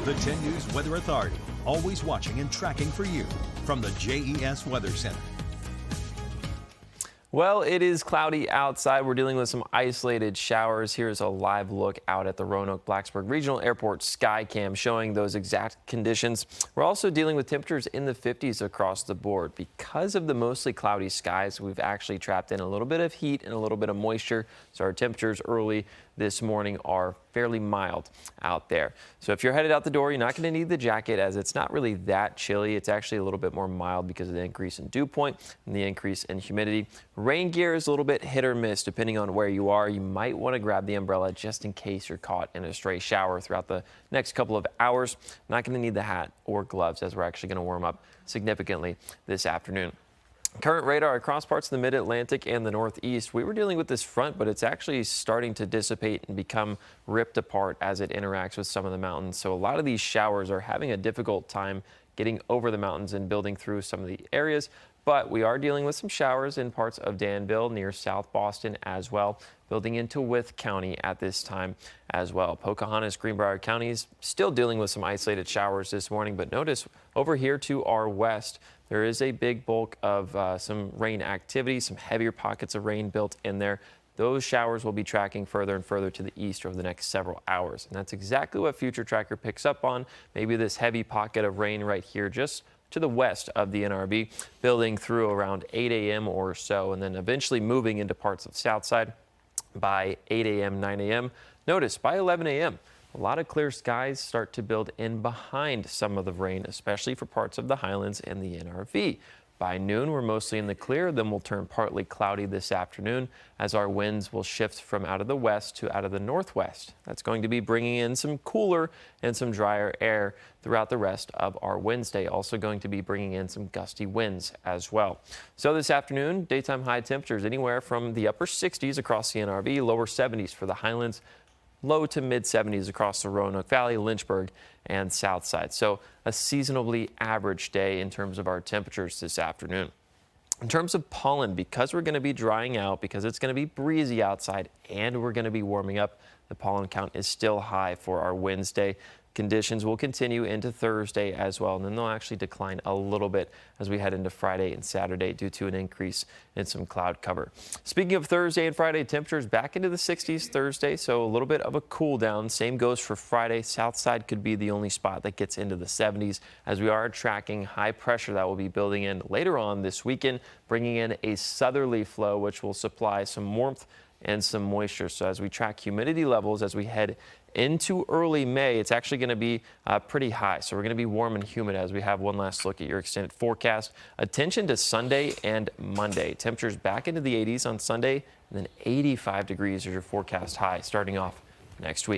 The 10 News Weather Authority, always watching and tracking for you from the JES Weather Center. Well, it is cloudy outside. We're dealing with some isolated showers. Here's a live look out at the Roanoke-Blacksburg Regional Airport Skycam showing those exact conditions. We're also dealing with temperatures in the 50s across the board. Because of the mostly cloudy skies, we've actually trapped in a little bit of heat and a little bit of moisture. So our temperatures early this morning are fairly mild out there. So if you're headed out the door, you're not going to need the jacket as it's not really that chilly. It's actually a little bit more mild because of the increase in dew point and the increase in humidity. Rain gear is a little bit hit or miss depending on where you are. You might want to grab the umbrella just in case you're caught in a stray shower throughout the next couple of hours. Not going to need the hat or gloves as we're actually going to warm up significantly this afternoon. Current radar across parts of the mid-Atlantic and the Northeast. We were dealing with this front, but it's actually starting to dissipate and become ripped apart as it interacts with some of the mountains. So a lot of these showers are having a difficult time getting over the mountains and building through some of the areas. But we are dealing with some showers in parts of Danville near South Boston as well, building into Wythe County at this time as well. Pocahontas, Greenbrier counties still dealing with some isolated showers this morning, but notice over here to our west, there is a big bulk of some rain activity, some heavier pockets of rain built in there. Those showers will be tracking further and further to the east over the next several hours. And that's exactly what Future Tracker picks up on. Maybe this heavy pocket of rain right here just to the west of the NRB, building through around 8 a.m. or so, and then eventually moving into parts of south side by 8 a.m., 9 a.m. Notice by 11 a.m., a lot of clear skies start to build in behind some of the rain, especially for parts of the Highlands and the NRV. By noon, we're mostly in the clear, then we'll turn partly cloudy this afternoon as our winds will shift from out of the west to out of the northwest. That's going to be bringing in some cooler and some drier air throughout the rest of our Wednesday. Also going to be bringing in some gusty winds as well. So this afternoon, daytime high temperatures anywhere from the upper 60s across the NRV, lower 70s for the Highlands, low to mid 70s across the Roanoke Valley, Lynchburg, and south side. So a seasonably average day in terms of our temperatures this afternoon. In terms of pollen, because we're going to be drying out, because it's going to be breezy outside, and we're going to be warming up, the pollen count is still high for our Wednesday. Conditions will continue into Thursday as well, and then they'll actually decline a little bit as we head into Friday and Saturday due to an increase in some cloud cover. Speaking of Thursday and Friday, temperatures back into the 60s Thursday, so a little bit of a cool down. Same goes for Friday. South side could be the only spot that gets into the 70s as we are tracking high pressure that will be building in later on this weekend, bringing in a southerly flow which will supply some warmth and some moisture. So as we track humidity levels as we head into early May, it's actually going to be pretty high. So we're going to be warm and humid as we have one last look at your extended forecast. Attention to Sunday and Monday. Temperatures back into the 80s on Sunday, and then 85 degrees is your forecast high starting off next week.